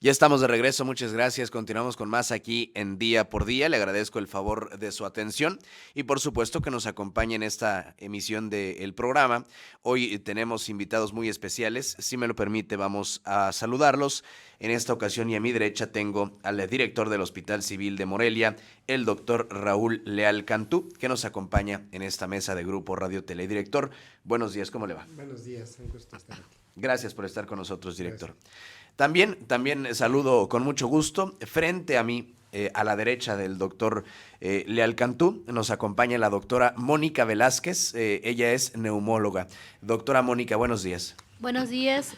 Ya estamos de regreso, muchas gracias. Continuamos con más aquí en Día por Día. Le agradezco el favor de su atención y por supuesto que nos acompañe en esta emisión del programa. Hoy tenemos invitados muy especiales. Si me lo permite, vamos a saludarlos. En esta ocasión y a mi derecha tengo al director del Hospital Civil de Morelia, el doctor Raúl Leal Cantú, que nos acompaña en esta mesa de Grupo Radio Teledirector. Buenos días, ¿cómo le va? Buenos días, un gusto estar aquí. Gracias por estar con nosotros, director. Gracias. También saludo con mucho gusto. Frente a mí, a la derecha del doctor Leal Cantú, nos acompaña la doctora Mónica Velázquez. Ella es neumóloga. Doctora Mónica, buenos días. Buenos días,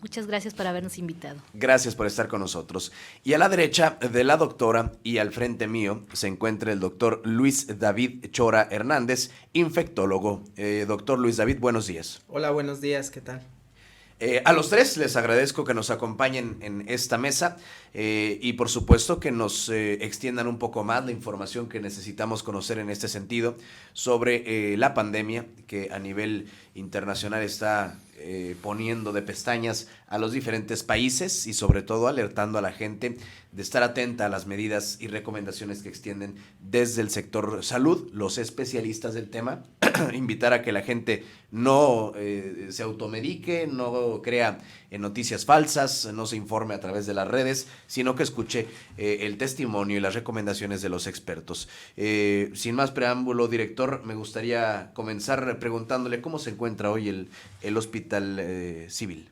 muchas gracias por habernos invitado. Gracias por estar con nosotros. Y a la derecha de la doctora y al frente mío se encuentra el doctor Luis David Chora Hernández, infectólogo. Doctor Luis David, buenos días. Hola, buenos días, ¿qué tal? A los tres les agradezco que nos acompañen en esta mesa y por supuesto que nos extiendan un poco más la información que necesitamos conocer en este sentido sobre la pandemia que a nivel internacional está poniendo de pestañas a los diferentes países y sobre todo alertando a la gente de estar atenta a las medidas y recomendaciones que extienden desde el sector salud, los especialistas del tema, invitar a que la gente no se automedique, no crea noticias falsas, no se informe a través de las redes, sino que escuche el testimonio y las recomendaciones de los expertos. Sin más preámbulo, director, me gustaría comenzar preguntándole cómo se encuentra hoy el hospital civil.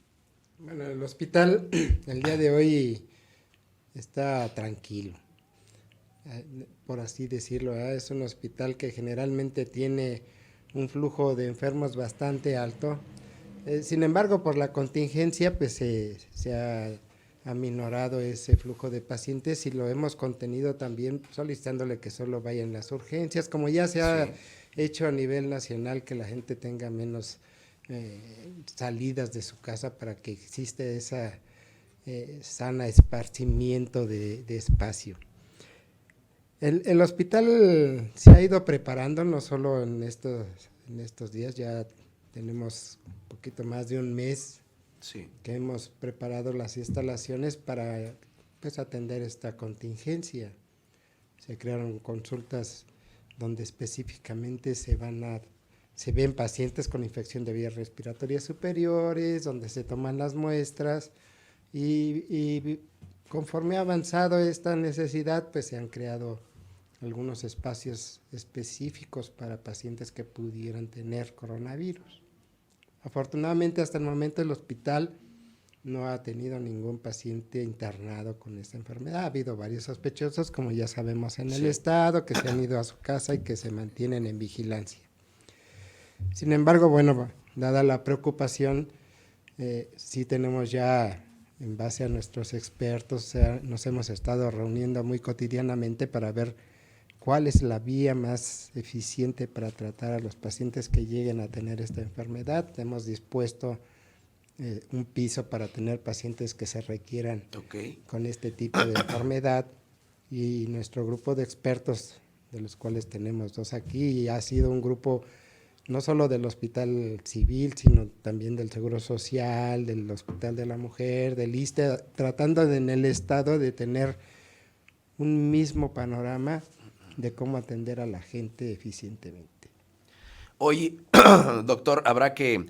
Bueno, el hospital el día de hoy está tranquilo, por así decirlo, ¿verdad? Es un hospital que generalmente tiene un flujo de enfermos bastante alto. Sin embargo, por la contingencia, pues se ha aminorado ese flujo de pacientes y lo hemos contenido también solicitándole que solo vayan las urgencias, como ya se ha hecho a nivel nacional, que la gente tenga menos salidas de su casa para que exista esa sana esparcimiento de espacio. El hospital se ha ido preparando, no solo en estos días, ya tenemos un poquito más de un mes que hemos preparado las instalaciones para pues, atender esta contingencia. Se crearon consultas donde específicamente se ven pacientes con infección de vías respiratorias superiores, donde se toman las muestras y conforme ha avanzado esta necesidad, pues se han creado algunos espacios específicos para pacientes que pudieran tener coronavirus. Afortunadamente, hasta el momento el hospital no ha tenido ningún paciente internado con esta enfermedad. Ha habido varios sospechosos, como ya sabemos en el estado, que se han ido a su casa y que se mantienen en vigilancia. Sin embargo, bueno, dada la preocupación, sí tenemos ya, en base a nuestros expertos, nos hemos estado reuniendo muy cotidianamente para ver cuál es la vía más eficiente para tratar a los pacientes que lleguen a tener esta enfermedad. Hemos dispuesto un piso para tener pacientes que se requieran con este tipo de enfermedad y nuestro grupo de expertos, de los cuales tenemos 2 aquí, ha sido un grupo no solo del Hospital Civil, sino también del Seguro Social, del Hospital de la Mujer, del ISSSTE, tratando en el estado de tener un mismo panorama de cómo atender a la gente eficientemente. Hoy, doctor, habrá que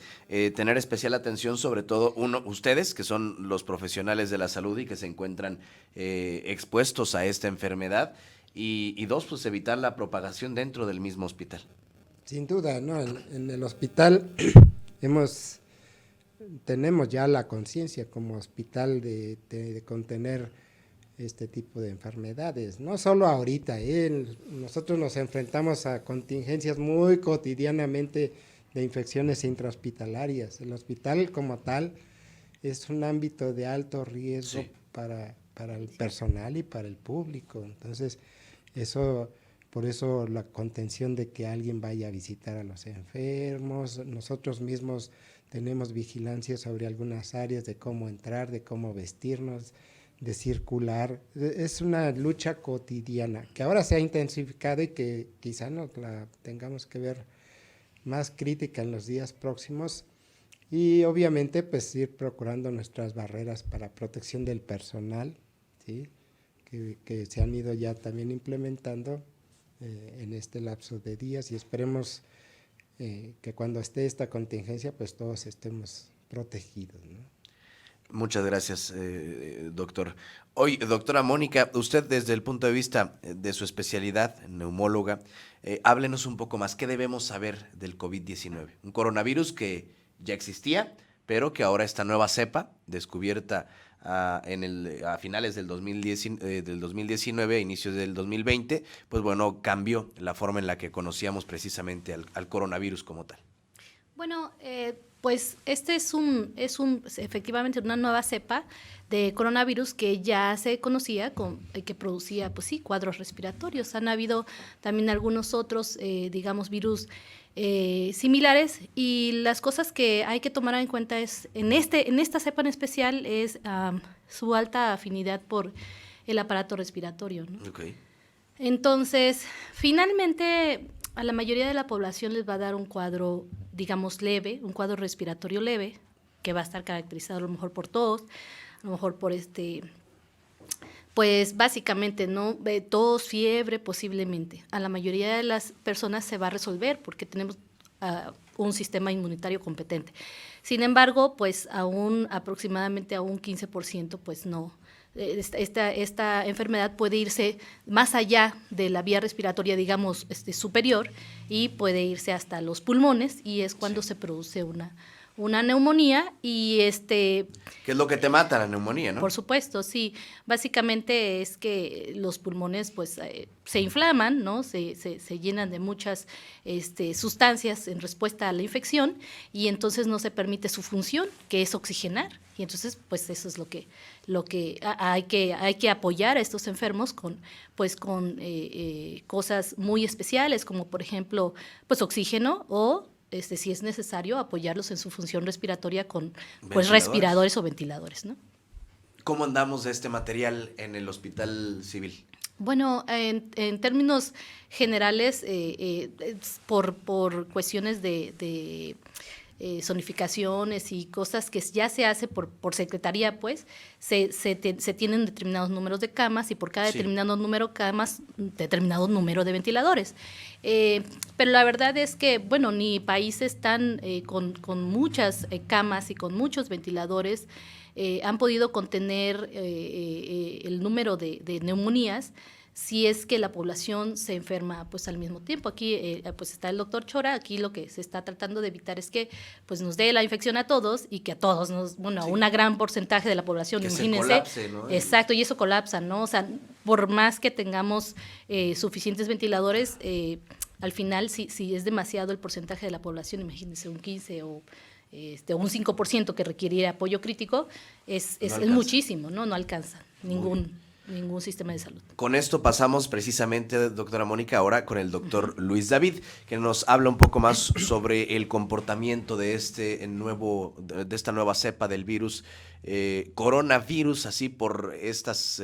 tener especial atención, sobre todo, ustedes, que son los profesionales de la salud y que se encuentran expuestos a esta enfermedad, y 2, pues evitar la propagación dentro del mismo hospital. Sin duda, ¿no? En el hospital tenemos ya la conciencia como hospital de contener este tipo de enfermedades, no solo ahorita, nosotros nos enfrentamos a contingencias muy cotidianamente de infecciones intrahospitalarias. El hospital como tal es un ámbito de alto riesgo para el personal y para el público, entonces por eso la contención de que alguien vaya a visitar a los enfermos. Nosotros mismos tenemos vigilancia sobre algunas áreas de cómo entrar, de cómo vestirnos, de circular. Es una lucha cotidiana que ahora se ha intensificado y que quizá nos la tengamos que ver más crítica en los días próximos y obviamente pues ir procurando nuestras barreras para protección del personal, ¿sí? Que se han ido ya también implementando en este lapso de días, y esperemos que cuando esté esta contingencia pues todos estemos protegidos, ¿no? Muchas gracias, doctor. Hoy, doctora Mónica, usted desde el punto de vista de su especialidad, neumóloga, háblenos un poco más. ¿Qué debemos saber del COVID-19? Un coronavirus que ya existía, pero que ahora esta nueva cepa, descubierta a finales del 2019, a inicios del 2020, pues bueno, cambió la forma en la que conocíamos precisamente al coronavirus como tal. Bueno, pues este es efectivamente una nueva cepa de coronavirus que ya se conocía, que producía, pues sí, cuadros respiratorios. Han habido también algunos otros, digamos, virus similares, y las cosas que hay que tomar en cuenta es, en esta cepa en especial, es su alta afinidad por el aparato respiratorio, ¿no? Okay. Entonces, finalmente, a la mayoría de la población les va a dar un cuadro, digamos, leve, un cuadro respiratorio leve, que va a estar caracterizado a lo mejor por tos, a lo mejor por pues básicamente, ¿no? Tos, fiebre, posiblemente. A la mayoría de las personas se va a resolver porque tenemos un sistema inmunitario competente. Sin embargo, pues aproximadamente a un 15%, pues no. Esta enfermedad puede irse más allá de la vía respiratoria, digamos, superior, y puede irse hasta los pulmones, y es cuando se produce una neumonía, y ¿Qué es lo que te mata, la neumonía, no? Por supuesto, sí. Básicamente es que los pulmones pues se inflaman, ¿no? Se llenan de muchas sustancias en respuesta a la infección, y entonces no se permite su función, que es oxigenar. Y entonces pues eso es lo que hay que apoyar a estos enfermos con cosas muy especiales, como por ejemplo pues oxígeno, o si es necesario, apoyarlos en su función respiratoria con pues respiradores o ventiladores, ¿no? ¿Cómo andamos de este material en el Hospital Civil? Bueno, en términos generales, por cuestiones de zonificaciones y cosas que ya se hace por secretaría, pues, se tienen determinados números de camas, y por cada determinado número de camas, determinado número de ventiladores. Pero la verdad es que, bueno, ni países tan con muchas camas y con muchos ventiladores han podido contener el número de neumonías, si es que la población se enferma pues al mismo tiempo. Aquí pues está el doctor Chora. Aquí lo que se está tratando de evitar es que pues nos dé la infección a todos, y que a todos a una gran porcentaje de la población, que imagínense. Se colapse, ¿no? Exacto, y eso colapsa, ¿no? O sea, por más que tengamos suficientes ventiladores, al final si es demasiado el porcentaje de la población, imagínense un 15 o un 5% que requeriría apoyo crítico, es muchísimo, ¿no? No alcanza ningún sistema de salud. Con esto pasamos precisamente, doctora Mónica, ahora con el doctor Luis David, que nos habla un poco más sobre el comportamiento de esta nueva cepa del virus, coronavirus, así por estas,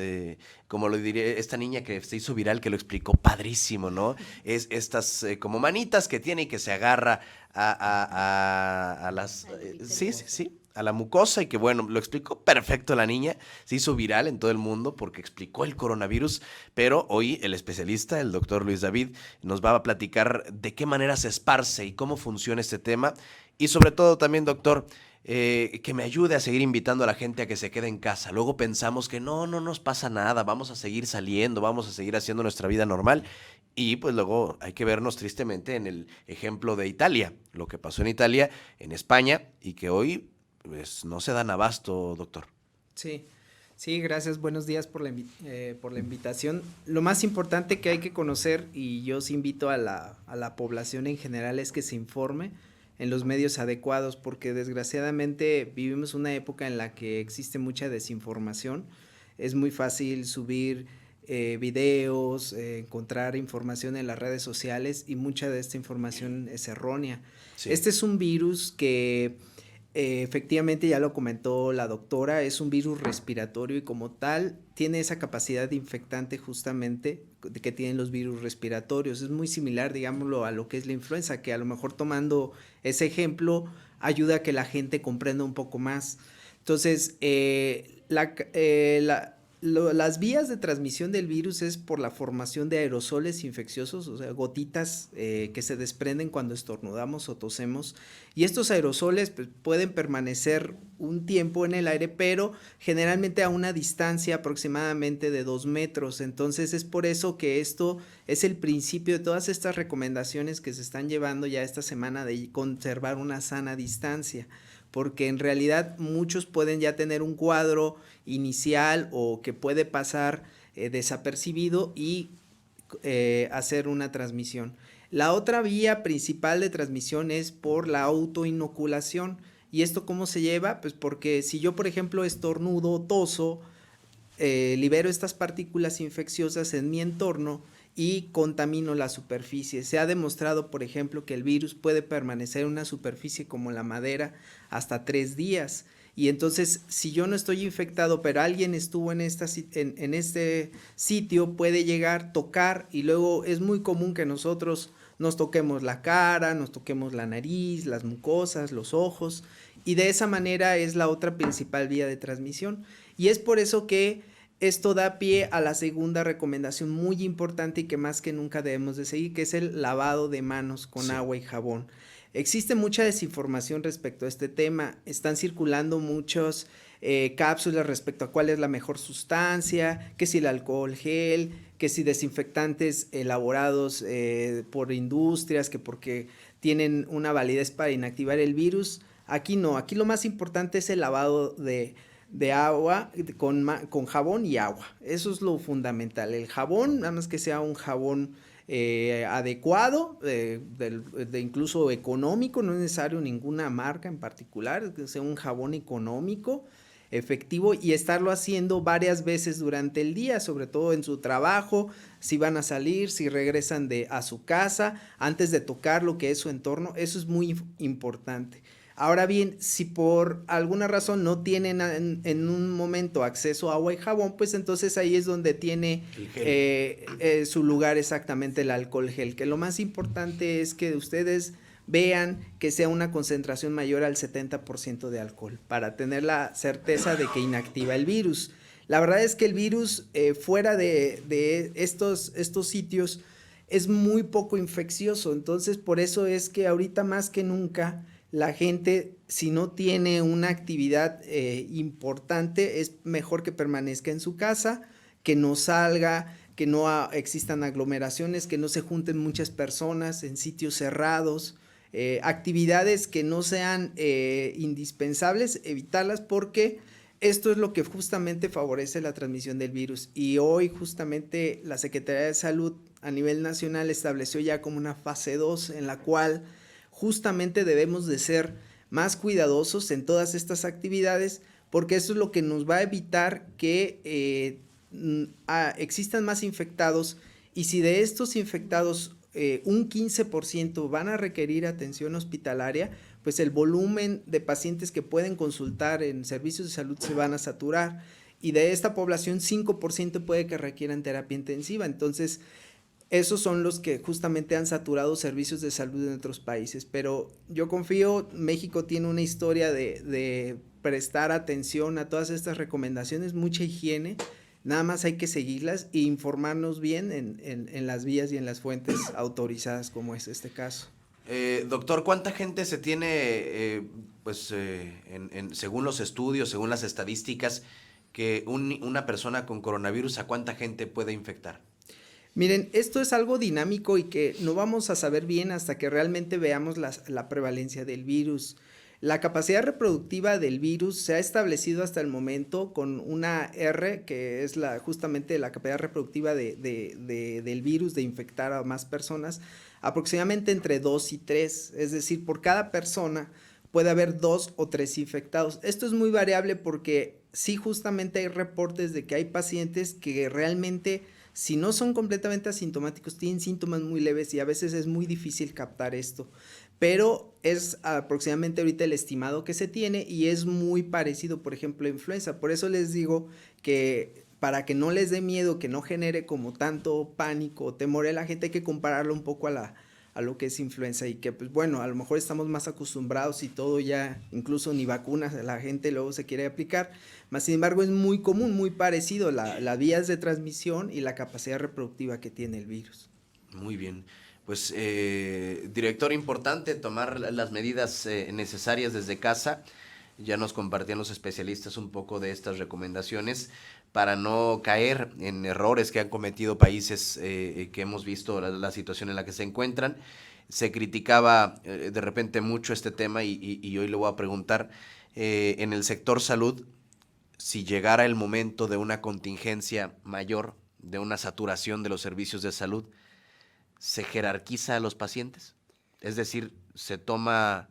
como lo diré, esta niña que se hizo viral, que lo explicó padrísimo, ¿no? Es estas como manitas que tiene y que se agarra a las... sí, a la mucosa, y que bueno, lo explicó perfecto la niña, se hizo viral en todo el mundo porque explicó el coronavirus, pero hoy el especialista, el doctor Luis David, nos va a platicar de qué manera se esparce y cómo funciona este tema, y sobre todo también, doctor, que me ayude a seguir invitando a la gente a que se quede en casa. Luego pensamos que no nos pasa nada, vamos a seguir saliendo, vamos a seguir haciendo nuestra vida normal, y pues luego hay que vernos tristemente en el ejemplo de Italia, lo que pasó en Italia, en España, y que hoy pues no se dan abasto, doctor. Sí, gracias, buenos días por la invitación. Lo más importante que hay que conocer, y yo os invito a la población en general, es que se informe en los medios adecuados, porque desgraciadamente vivimos una época en la que existe mucha desinformación. Es muy fácil subir videos, encontrar información en las redes sociales, y mucha de esta información es errónea. Sí. Este es un virus que efectivamente, ya lo comentó la doctora, es un virus respiratorio, y como tal tiene esa capacidad infectante justamente que tienen los virus respiratorios. Es muy similar, digámoslo, a lo que es la influenza, que a lo mejor, tomando ese ejemplo, ayuda a que la gente comprenda un poco más. Entonces, las vías de transmisión del virus es por la formación de aerosoles infecciosos, o sea, gotitas que se desprenden cuando estornudamos o tosemos, y estos aerosoles pues, pueden permanecer un tiempo en el aire, pero generalmente a una distancia aproximadamente de 2 metros. Entonces es por eso que esto es el principio de todas estas recomendaciones que se están llevando ya esta semana de conservar una sana distancia, porque en realidad muchos pueden ya tener un cuadro inicial o que puede pasar desapercibido y hacer una transmisión. La otra vía principal de transmisión es por la autoinoculación. ¿Y esto cómo se lleva? Pues porque si yo, por ejemplo, estornudo o toso, libero estas partículas infecciosas en mi entorno y contamino la superficie. Se ha demostrado, por ejemplo, que el virus puede permanecer en una superficie como la madera hasta 3 días. Y entonces, si yo no estoy infectado, pero alguien estuvo en este sitio, puede llegar, tocar, y luego es muy común que nosotros nos toquemos la cara, nos toquemos la nariz, las mucosas, los ojos, y de esa manera es la otra principal vía de transmisión. Y es por eso que esto da pie a la segunda recomendación muy importante y que más que nunca debemos de seguir, que es el lavado de manos con agua y jabón. Existe mucha desinformación respecto a este tema, están circulando muchas cápsulas respecto a cuál es la mejor sustancia, que si el alcohol gel, que si desinfectantes elaborados por industrias, que porque tienen una validez para inactivar el virus. Aquí no, aquí lo más importante es el lavado de agua con jabón y agua. Eso es lo fundamental. El jabón, nada más que sea un jabón adecuado, de incluso económico, no es necesario ninguna marca en particular, que sea un jabón económico, efectivo, y estarlo haciendo varias veces durante el día, sobre todo en su trabajo, si van a salir, si regresan a su casa, antes de tocar lo que es su entorno. Eso es muy importante. Ahora bien, si por alguna razón no tienen en un momento acceso a agua y jabón, pues entonces ahí es donde tiene su lugar exactamente el alcohol gel, que lo más importante es que ustedes vean que sea una concentración mayor al 70% de alcohol, para tener la certeza de que inactiva el virus. La verdad es que el virus fuera de estos sitios es muy poco infeccioso, entonces por eso es que ahorita más que nunca la gente, si no tiene una actividad importante, es mejor que permanezca en su casa, que no salga, que no existan aglomeraciones, que no se junten muchas personas en sitios cerrados, actividades que no sean indispensables, evitarlas, porque esto es lo que justamente favorece la transmisión del virus. Y hoy justamente la Secretaría de Salud a nivel nacional estableció ya como una fase 2 en la cual justamente debemos de ser más cuidadosos en todas estas actividades, porque eso es lo que nos va a evitar que existan más infectados, y si de estos infectados un 15% van a requerir atención hospitalaria, pues el volumen de pacientes que pueden consultar en servicios de salud se van a saturar, y de esta población 5% puede que requieran terapia intensiva. Entonces esos son los que justamente han saturado servicios de salud en otros países, pero yo confío, México tiene una historia de prestar atención a todas estas recomendaciones, mucha higiene, nada más hay que seguirlas e informarnos bien en las vías y en las fuentes autorizadas, como es este caso. Doctor, ¿cuánta gente se tiene, según los estudios, según las estadísticas, que una persona con coronavirus, a cuánta gente puede infectar? Miren, esto es algo dinámico y que no vamos a saber bien hasta que realmente veamos la prevalencia del virus. La capacidad reproductiva del virus se ha establecido hasta el momento con una R, que es justamente la capacidad reproductiva del virus de infectar a más personas, aproximadamente entre 2 y 3, es decir, por cada persona puede haber 2 o 3 infectados. Esto es muy variable porque sí, justamente hay reportes de que hay pacientes que realmente, si no son completamente asintomáticos, tienen síntomas muy leves y a veces es muy difícil captar esto, pero es aproximadamente ahorita el estimado que se tiene y es muy parecido, por ejemplo, a influenza. Por eso les digo que para que no les dé miedo, que no genere como tanto pánico o temor a la gente, hay que compararlo un poco a a lo que es influenza y que pues bueno, a lo mejor estamos más acostumbrados y todo ya, incluso ni vacunas la gente luego se quiere aplicar, más sin embargo es muy común, muy parecido las vías de transmisión y la capacidad reproductiva que tiene el virus. Muy bien. Pues, director, importante tomar las medidas necesarias desde casa. Ya nos compartían los especialistas un poco de estas recomendaciones para no caer en errores que han cometido países que hemos visto la situación en la que se encuentran. Se criticaba de repente mucho este tema y hoy le voy a preguntar, en el sector salud, si llegara el momento de una contingencia mayor, de una saturación de los servicios de salud, ¿se jerarquiza a los pacientes? Es decir, ¿se toma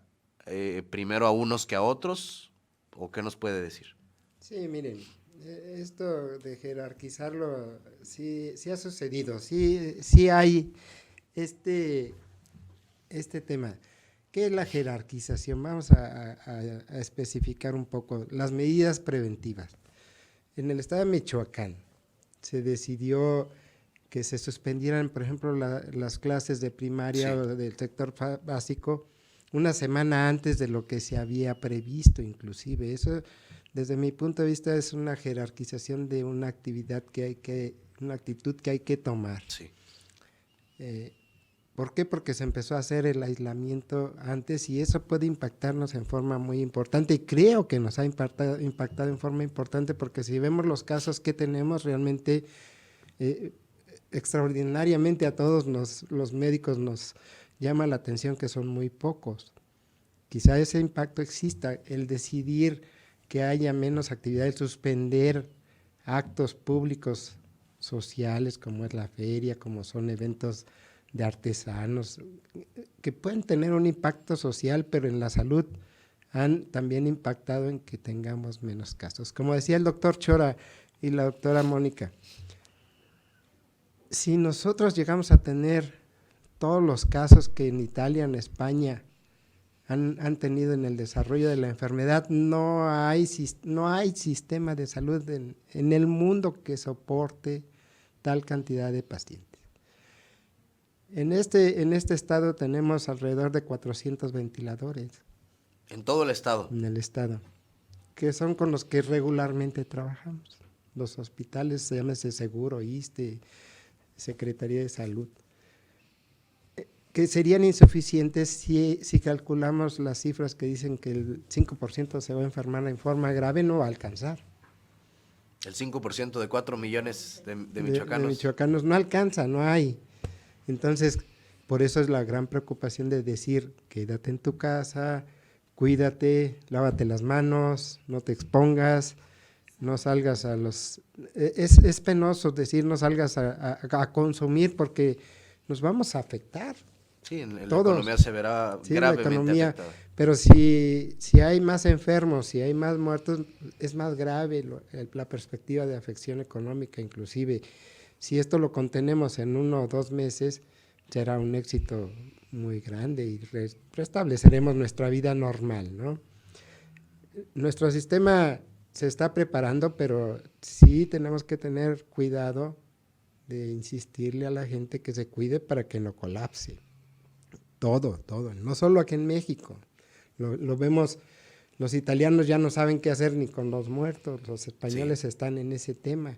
primero a unos que a otros? ¿O qué nos puede decir? Sí, miren, esto de jerarquizarlo sí ha sucedido, sí hay este tema. ¿Qué es la jerarquización? Vamos a especificar un poco las medidas preventivas. En el estado de Michoacán se decidió que se suspendieran, por ejemplo, las clases de primaria o del sector básico una semana antes de lo que se había previsto, inclusive. Eso, desde mi punto de vista, es una jerarquización de una actividad una actitud que hay que tomar. Sí. ¿Por qué? Porque se empezó a hacer el aislamiento antes y eso puede impactarnos en forma muy importante y creo que nos ha impactado en forma importante porque si vemos los casos que tenemos realmente extraordinariamente a todos los médicos nos llama la atención que son muy pocos. Quizá ese impacto exista, el decidir que haya menos actividades, suspender actos públicos sociales como es la feria, como son eventos de artesanos, que pueden tener un impacto social, pero en la salud han también impactado en que tengamos menos casos. Como decía el doctor Chora y la doctora Mónica, si nosotros llegamos a tener todos los casos que en Italia, en España han tenido en el desarrollo de la enfermedad, no hay sistema de salud en el mundo que soporte tal cantidad de pacientes. En este estado tenemos alrededor de 400 ventiladores. ¿En todo el estado? En el estado, que son con los que regularmente trabajamos. Los hospitales, llámese Seguro, ISSSTE, Secretaría de Salud, que serían insuficientes si calculamos las cifras que dicen que el 5% se va a enfermar en forma grave, no va a alcanzar. El 5% de 4 millones de michoacanos. De michoacanos no alcanza, no hay. Entonces, por eso es la gran preocupación de decir, quédate en tu casa, cuídate, lávate las manos, no te expongas, no salgas a los... Es penoso decir no salgas a consumir porque nos vamos a afectar. Sí, la todos. Economía se verá Sí, gravemente la economía, afectada. pero si hay más enfermos, si hay más muertos, es más grave la perspectiva de afección económica, inclusive. Si esto lo contenemos en 1 o 2 meses, será un éxito muy grande y restableceremos nuestra vida normal, ¿no? Nuestro sistema se está preparando, pero sí tenemos que tener cuidado de insistirle a la gente que se cuide para que no colapse. Todo, no solo aquí en México. Lo vemos, los italianos ya no saben qué hacer ni con los muertos, los españoles están en ese tema,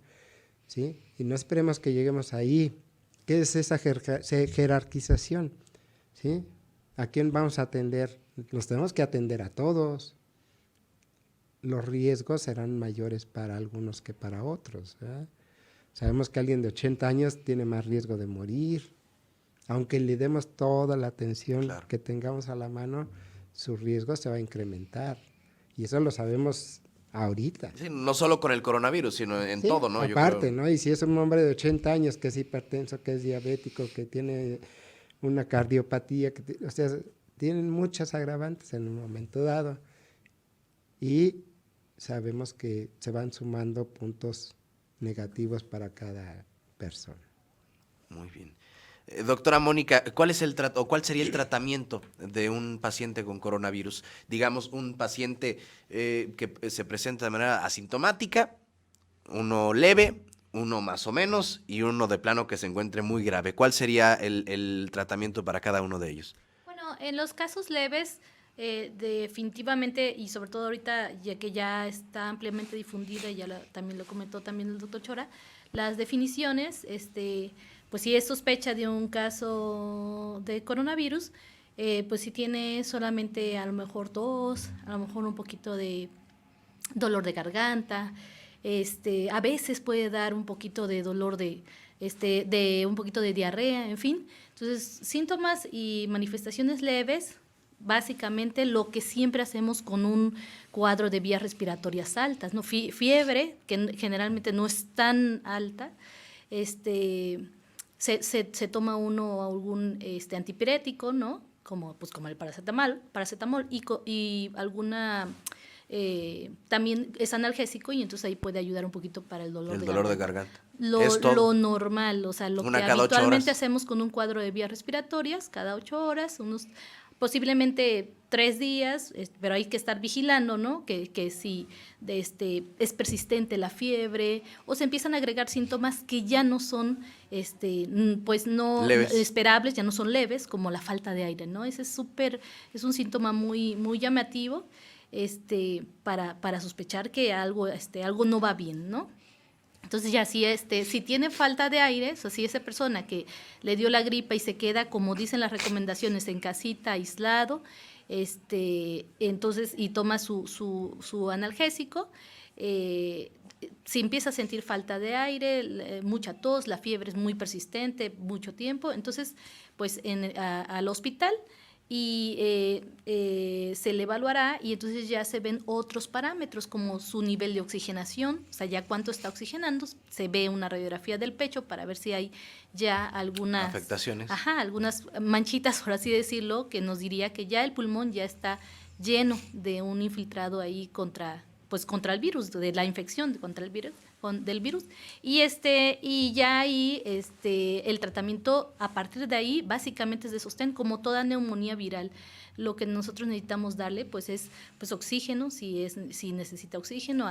¿sí? Y no esperemos que lleguemos ahí. ¿Qué es esa jerarquización? ¿Sí? ¿A quién vamos a atender? Los tenemos que atender a todos. Los riesgos serán mayores para algunos que para otros, ¿verdad? Sabemos que alguien de 80 años tiene más riesgo de morir. Aunque le demos toda la atención que tengamos a la mano, su riesgo se va a incrementar. Y eso lo sabemos ahorita. Sí, no solo con el coronavirus, sino en todo, ¿no? Aparte, ¿no? Y si es un hombre de 80 años que es hipertenso, que es diabético, que tiene una cardiopatía, o sea, tienen muchas agravantes en un momento dado. Y sabemos que se van sumando puntos negativos para cada persona. Muy bien. Doctora Mónica, ¿cuál sería el tratamiento de un paciente con coronavirus? Digamos, un paciente que se presenta de manera asintomática, uno leve, uno más o menos y uno de plano que se encuentre muy grave. ¿Cuál sería el tratamiento para cada uno de ellos? Bueno, en los casos leves, definitivamente, y sobre todo ahorita, ya que ya está ampliamente difundida, y ya también lo comentó también el doctor Chora, las definiciones, pues si es sospecha de un caso de coronavirus, pues si tiene solamente a lo mejor tos, a lo mejor un poquito de dolor de garganta, a veces puede dar un poquito de dolor de un poquito de diarrea, en fin. Entonces, síntomas y manifestaciones leves, básicamente lo que siempre hacemos con un cuadro de vías respiratorias altas, ¿no? Fiebre, que generalmente no es tan alta, se toma uno algún antipirético, ¿no? Como el paracetamol y alguna también es analgésico, y entonces ahí puede ayudar un poquito para el dolor de garganta. Lo normal, o sea, lo Una que cada 8 habitualmente horas. hacemos con un cuadro de vías respiratorias, cada 8 horas, posiblemente 3 días, pero hay que estar vigilando, ¿no? Que si es persistente la fiebre o se empiezan a agregar síntomas que ya no son, pues no leves, esperables, ya no son leves, como la falta de aire, ¿no? Ese es un síntoma muy, muy llamativo, para sospechar que algo no va bien, ¿no? Entonces ya si tiene falta de aire, o sea, si esa persona que le dio la gripa y se queda, como dicen las recomendaciones, en casita, aislado, entonces, y toma su analgésico, si empieza a sentir falta de aire, mucha tos, la fiebre es muy persistente, mucho tiempo, entonces, pues al hospital, y se le evaluará, y entonces ya se ven otros parámetros como su nivel de oxigenación, o sea, ya cuánto está oxigenando, se ve una radiografía del pecho para ver si hay ya algunas afectaciones. Algunas manchitas, por así decirlo, que nos diría que ya el pulmón ya está lleno de un infiltrado ahí contra el virus, de la infección contra el virus, del virus, y ya ahí el tratamiento a partir de ahí básicamente es de sostén, como toda neumonía viral. Lo que nosotros necesitamos darle pues es oxígeno, si necesita oxígeno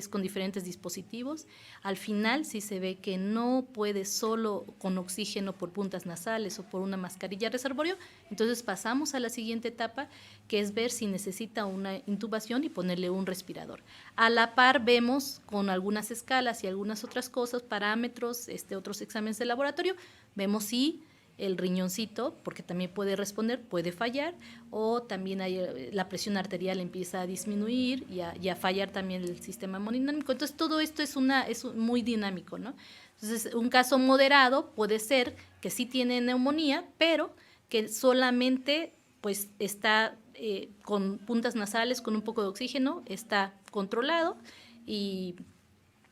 con diferentes dispositivos. Al final, si se ve que no puede solo con oxígeno por puntas nasales o por una mascarilla reservorio, entonces pasamos a la siguiente etapa, que es ver si necesita una intubación y ponerle un respirador. A la par vemos con algunas escalas y algunas otras cosas, parámetros, otros exámenes de laboratorio, vemos si el riñoncito, porque también puede responder, puede fallar, o también la presión arterial empieza a disminuir y a fallar también el sistema hemodinámico. Entonces, todo esto es muy dinámico, ¿no? Entonces, un caso moderado puede ser que sí tiene neumonía, pero que solamente pues está con puntas nasales, con un poco de oxígeno, está controlado y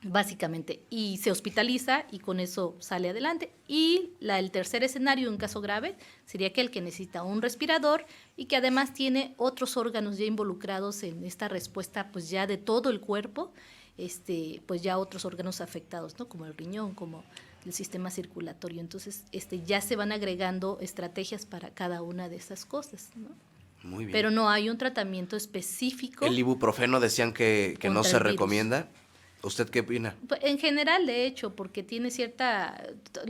básicamente, y se hospitaliza y con eso sale adelante. Y el tercer escenario, un caso grave, sería aquel que necesita un respirador y que además tiene otros órganos ya involucrados en esta respuesta, pues ya de todo el cuerpo, pues ya otros órganos afectados, ¿no? Como el riñón, como el sistema circulatorio. Entonces, ya se van agregando estrategias para cada una de esas cosas, ¿no? Muy bien. Pero no hay un tratamiento específico. El ibuprofeno decían que no se recomienda. ¿Usted qué opina? En general, de hecho, porque tiene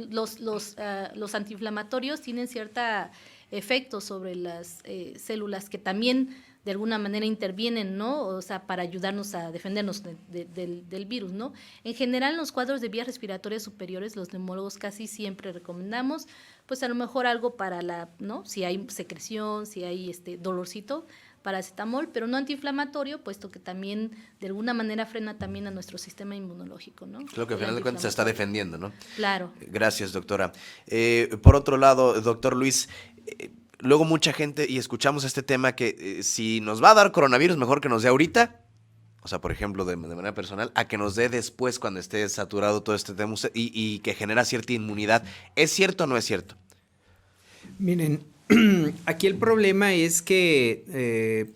los antiinflamatorios tienen cierta efecto sobre las células que también de alguna manera intervienen, ¿no? O sea, para ayudarnos a defendernos del virus, ¿no? En general, en los cuadros de vías respiratorias superiores, los neumólogos casi siempre recomendamos, pues a lo mejor algo para ¿no? Si hay secreción, si hay dolorcito, paracetamol, pero no antiinflamatorio, puesto que también de alguna manera frena también a nuestro sistema inmunológico, ¿no? Creo que al final de cuentas se está defendiendo, ¿no? Claro. Gracias, doctora. Por otro lado, doctor Luis, luego mucha gente, y escuchamos este tema, que si nos va a dar coronavirus, mejor que nos dé ahorita, o sea, por ejemplo, de manera personal, a que nos dé después cuando esté saturado todo este tema y que genera cierta inmunidad. ¿Es cierto o no es cierto? Miren, aquí el problema es que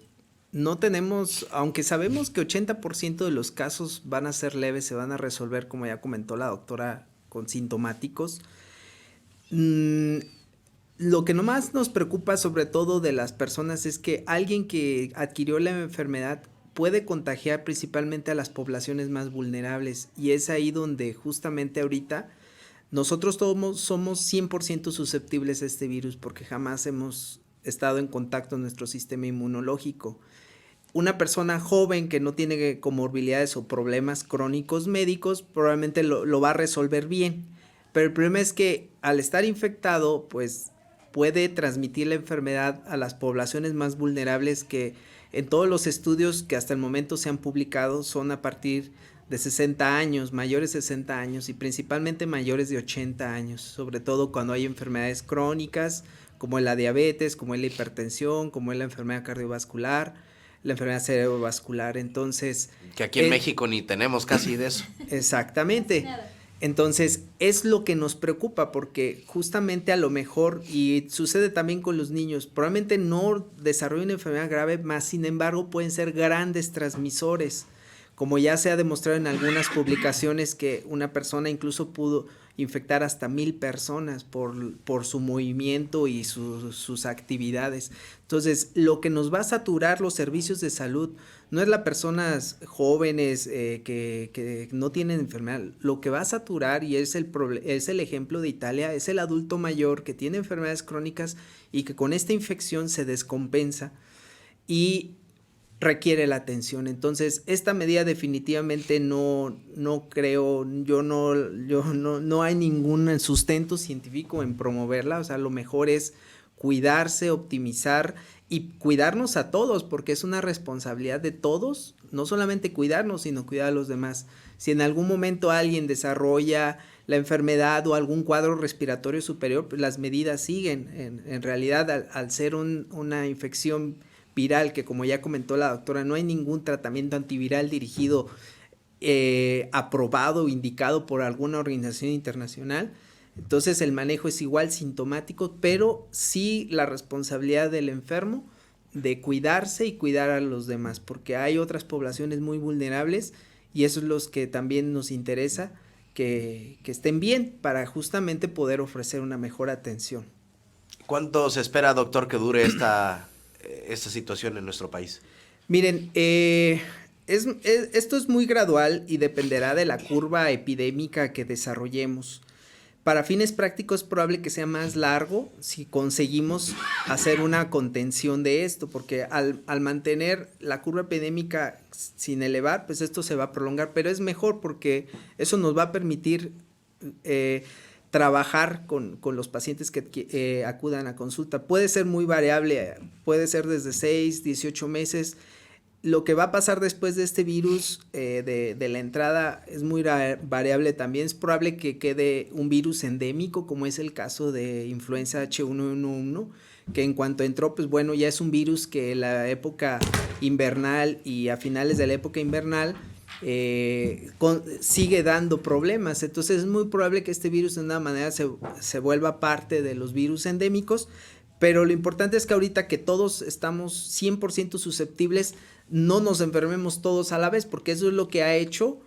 no tenemos, aunque sabemos que 80% de los casos van a ser leves, se van a resolver, como ya comentó la doctora, con sintomáticos. Lo que nomás nos preocupa sobre todo de las personas es que alguien que adquirió la enfermedad puede contagiar principalmente a las poblaciones más vulnerables, y es ahí donde justamente ahorita nosotros todos somos 100% susceptibles a este virus porque jamás hemos estado en contacto en nuestro sistema inmunológico. Una persona joven que no tiene comorbilidades o problemas crónicos médicos probablemente lo va a resolver bien, pero el problema es que al estar infectado pues puede transmitir la enfermedad a las poblaciones más vulnerables, que en todos los estudios que hasta el momento se han publicado son a partir de 60 años, mayores de 60 años y principalmente mayores de 80 años, sobre todo cuando hay enfermedades crónicas como la diabetes, como es la hipertensión, como es la enfermedad cardiovascular, la enfermedad cerebrovascular. Entonces, que aquí en México ni tenemos casi de eso. Exactamente. Nada. Entonces, es lo que nos preocupa porque justamente a lo mejor, y sucede también con los niños, probablemente no desarrollen una enfermedad grave, más sin embargo pueden ser grandes transmisores, como ya se ha demostrado en algunas publicaciones que una persona incluso pudo infectar hasta 1,000 personas por su movimiento y sus actividades. Entonces, lo que nos va a saturar los servicios de salud no es las personas jóvenes que no tienen enfermedad. Lo que va a saturar, y es el ejemplo de Italia, es el adulto mayor que tiene enfermedades crónicas y que con esta infección se descompensa y requiere la atención. Entonces, esta medida definitivamente no creo, no hay ningún sustento científico en promoverla. O sea, lo mejor es cuidarse, optimizar y cuidarnos a todos, porque es una responsabilidad de todos, no solamente cuidarnos, sino cuidar a los demás. Si en algún momento alguien desarrolla la enfermedad o algún cuadro respiratorio superior, pues las medidas siguen. En realidad, al ser una infección viral, que como ya comentó la doctora, no hay ningún tratamiento antiviral dirigido, aprobado o indicado por alguna organización internacional. Entonces el manejo es igual sintomático, pero sí la responsabilidad del enfermo de cuidarse y cuidar a los demás, porque hay otras poblaciones muy vulnerables y eso es los que también nos interesa que estén bien para justamente poder ofrecer una mejor atención. ¿Cuánto se espera, doctor, que dure esta situación en nuestro país? Miren, esto es muy gradual y dependerá de la curva epidémica que desarrollemos. Para fines prácticos es probable que sea más largo si conseguimos hacer una contención de esto, porque al mantener la curva epidémica sin elevar, pues esto se va a prolongar, pero es mejor porque eso nos va a permitir trabajar con los pacientes que acudan a consulta. Puede ser muy variable, puede ser desde 6, 18 meses. Lo que va a pasar después de este virus de la entrada es muy variable también. Es probable que quede un virus endémico, como es el caso de influenza H1N1, que en cuanto entró, pues bueno, ya es un virus que en la época invernal y a finales de la época invernal sigue dando problemas. Entonces es muy probable que este virus de una manera se vuelva parte de los virus endémicos, pero lo importante es que ahorita que todos estamos 100% susceptibles, no nos enfermemos todos a la vez, porque eso es lo que ha hecho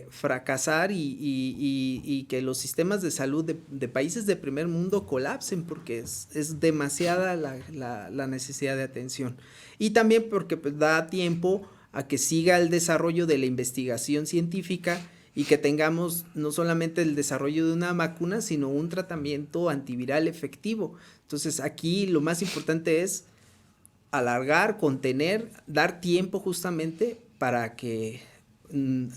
fracasar y que los sistemas de salud de países de primer mundo colapsen, porque es demasiada la necesidad de atención. Y también porque pues, da tiempo a que siga el desarrollo de la investigación científica y que tengamos no solamente el desarrollo de una vacuna, sino un tratamiento antiviral efectivo. Entonces aquí lo más importante es alargar, contener, dar tiempo justamente para que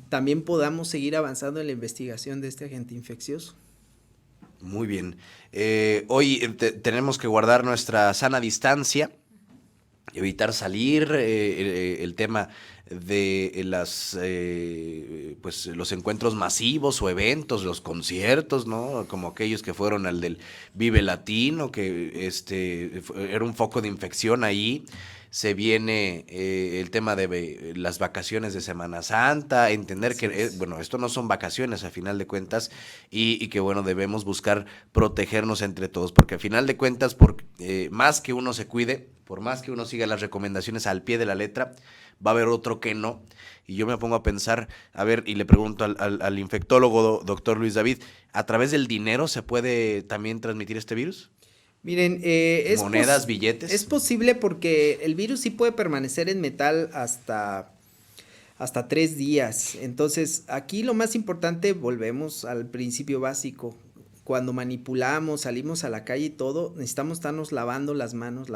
también podamos seguir avanzando en la investigación de este agente infeccioso. Muy bien. Hoy tenemos que guardar nuestra sana distancia, evitar salir, el tema de los encuentros masivos o eventos, los conciertos, ¿no? Como aquellos que fueron al del Vive Latino, que era un foco de infección ahí. Se viene el tema de las vacaciones de Semana Santa, entender que, esto no son vacaciones a final de cuentas y que, debemos buscar protegernos entre todos, porque a final de cuentas, más que uno se cuide, por más que uno siga las recomendaciones al pie de la letra, va a haber otro que no. Y yo me pongo a pensar, y le pregunto al infectólogo, doctor Luis David, ¿a través del dinero se puede también transmitir este virus? Miren, monedas, billetes. Es posible porque el virus sí puede permanecer en metal hasta 3 días. Entonces, aquí lo más importante, volvemos al principio básico. Cuando manipulamos, salimos a la calle y todo, necesitamos estarnos lavando las manos,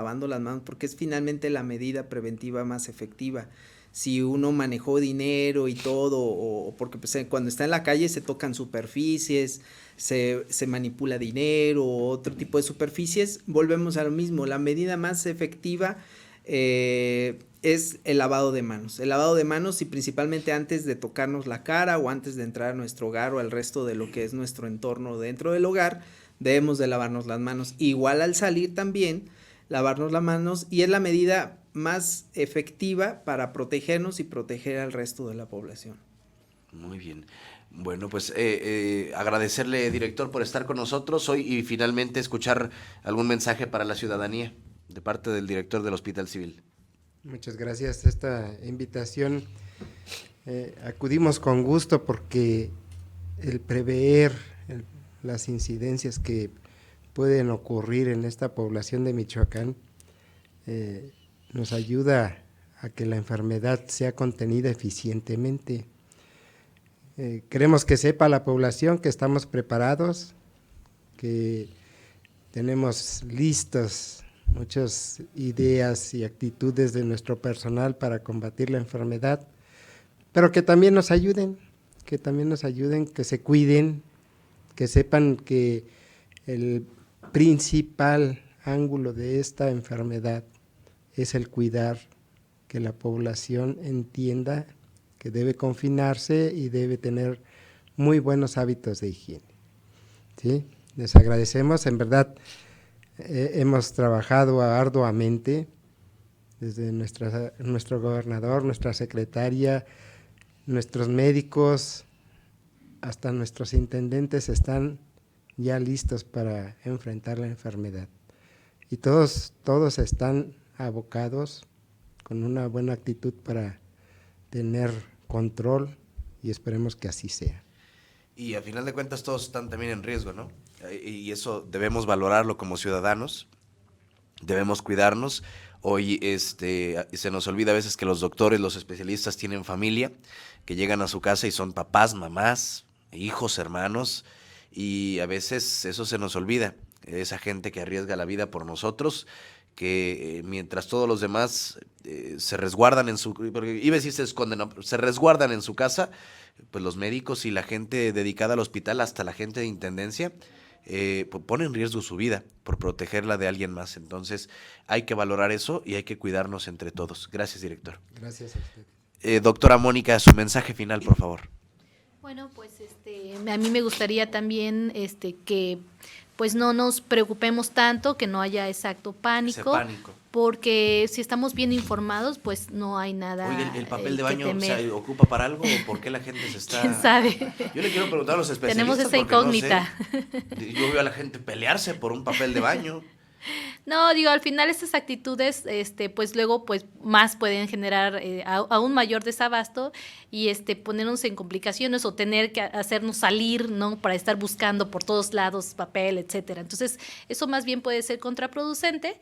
porque es finalmente la medida preventiva más efectiva. Si uno manejó dinero y todo, o porque pues, cuando está en la calle se tocan superficies, se manipula dinero o otro tipo de superficies, volvemos a lo mismo. La medida más efectiva es el lavado de manos y principalmente antes de tocarnos la cara o antes de entrar a nuestro hogar o al resto de lo que es nuestro entorno dentro del hogar, debemos de lavarnos las manos. Igual al salir también, lavarnos las manos, y es la medida más efectiva para protegernos y proteger al resto de la población. Muy bien. Bueno, pues agradecerle, director, por estar con nosotros hoy y finalmente escuchar algún mensaje para la ciudadanía de parte del director del Hospital Civil. Muchas gracias. Esta invitación acudimos con gusto porque el prever las incidencias que pueden ocurrir en esta población de Michoacán nos ayuda a que la enfermedad sea contenida eficientemente. Queremos que sepa la población que estamos preparados, que tenemos listos muchas ideas y actitudes de nuestro personal para combatir la enfermedad, pero que también nos ayuden, que se cuiden, que sepan que el principal ángulo de esta enfermedad es el cuidar, que la población entienda que debe confinarse y debe tener muy buenos hábitos de higiene. ¿Sí? Les agradecemos, en verdad hemos trabajado arduamente desde nuestro gobernador, nuestra secretaria, nuestros médicos, hasta nuestros intendentes están ya listos para enfrentar la enfermedad. Y todos están abocados con una buena actitud para tener control y esperemos que así sea. Y a final de cuentas todos están también en riesgo, ¿no? Y eso debemos valorarlo como ciudadanos, debemos cuidarnos. Hoy se nos olvida a veces que los doctores, los especialistas tienen familia, que llegan a su casa y son papás, mamás, hijos, hermanos, y a veces eso se nos olvida, esa gente que arriesga la vida por nosotros, que mientras todos los demás se resguardan en su, porque iba a decir se esconden, no, se resguardan en su casa, pues los médicos y la gente dedicada al hospital, hasta la gente de intendencia, pone en riesgo su vida por protegerla de alguien más. Entonces hay que valorar eso y hay que cuidarnos entre todos. Gracias, director. Gracias a usted. Doctora Mónica, su mensaje final, por favor. Bueno, pues a mí me gustaría también que pues no nos preocupemos tanto, que no haya pánico, porque si estamos bien informados, pues no hay nada. Oye, ¿el papel de baño se ocupa para algo o por qué la gente se está...? ¿Quién sabe? Yo le quiero preguntar a los especialistas. Tenemos esa incógnita. No sé. Yo veo a la gente pelearse por un papel de baño. No, digo, al final estas actitudes, pues luego, pues más pueden generar aún mayor desabasto y ponernos en complicaciones o tener que hacernos salir, ¿no? Para estar buscando por todos lados papel, etcétera. Entonces, eso más bien puede ser contraproducente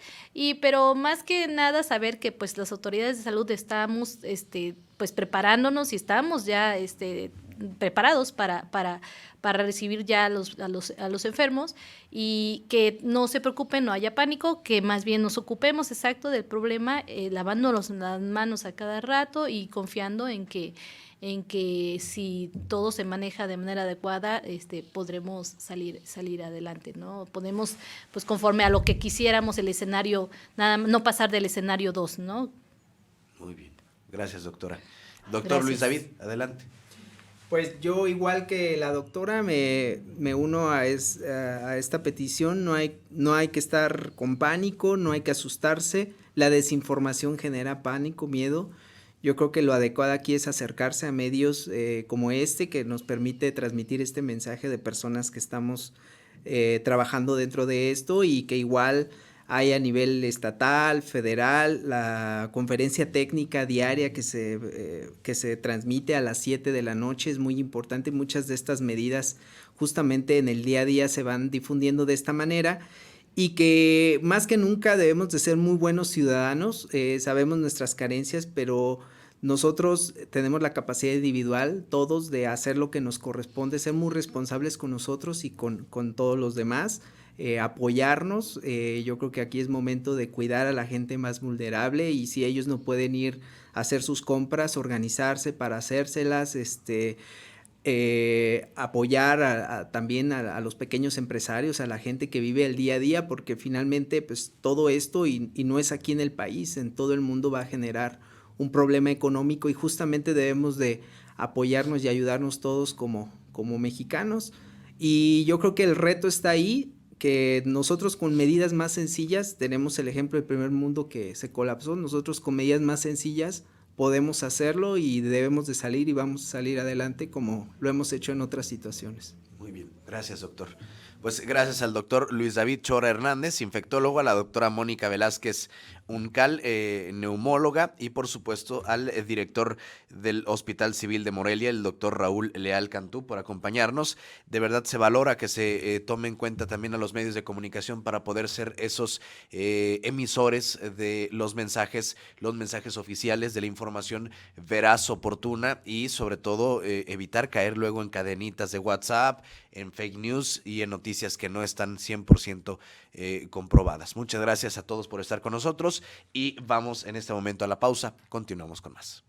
pero más que nada saber que pues las autoridades de salud estamos, pues preparándonos y estamos ya, preparados para recibir ya a los enfermos y que no se preocupen, no haya pánico, que más bien nos ocupemos exacto del problema, lavándonos las manos a cada rato y confiando en que si todo se maneja de manera adecuada, podremos salir adelante, ¿no? Podemos, pues conforme a lo que quisiéramos el escenario, no pasar del escenario 2, ¿no? Muy bien. Gracias, doctora. Doctor Gracias. Luis David, adelante. Pues yo, igual que la doctora, me uno a esta petición. No hay que estar con pánico, no hay que asustarse. La desinformación genera pánico, miedo. Yo creo que lo adecuado aquí es acercarse a medios como que nos permite transmitir este mensaje de personas que estamos trabajando dentro de esto y que igual hay a nivel estatal, federal, la conferencia técnica diaria que se transmite a las 7 de la noche es muy importante. Muchas de estas medidas justamente en el día a día se van difundiendo de esta manera y que más que nunca debemos de ser muy buenos ciudadanos. Sabemos nuestras carencias, pero nosotros tenemos la capacidad individual, todos, de hacer lo que nos corresponde, ser muy responsables con nosotros y con todos los demás, apoyarnos. Yo creo que aquí es momento de cuidar a la gente más vulnerable, y si ellos no pueden ir a hacer sus compras, organizarse para hacérselas, apoyar también a los pequeños empresarios, a la gente que vive el día a día, porque finalmente pues todo esto, y no es aquí en el país, en todo el mundo va a generar un problema económico, y justamente debemos de apoyarnos y ayudarnos todos como mexicanos. Y yo creo que el reto está ahí, que nosotros con medidas más sencillas, tenemos el ejemplo del primer mundo que se colapsó, nosotros con medidas más sencillas podemos hacerlo, y debemos de salir y vamos a salir adelante como lo hemos hecho en otras situaciones. Muy bien, gracias, doctor. Pues gracias al doctor Luis David Chora Hernández, infectólogo, a la doctora Mónica Velázquez Uncal, neumóloga, y por supuesto al director del Hospital Civil de Morelia, el doctor Raúl Leal Cantú, por acompañarnos. De verdad se valora que se tome en cuenta también a los medios de comunicación para poder ser esos emisores de los mensajes oficiales, de la información veraz, oportuna, y sobre todo evitar caer luego en cadenitas de WhatsApp, en fake news y en noticias que no están 100% comprobadas. Muchas gracias a todos por estar con nosotros, y vamos en este momento a la pausa. Continuamos con más.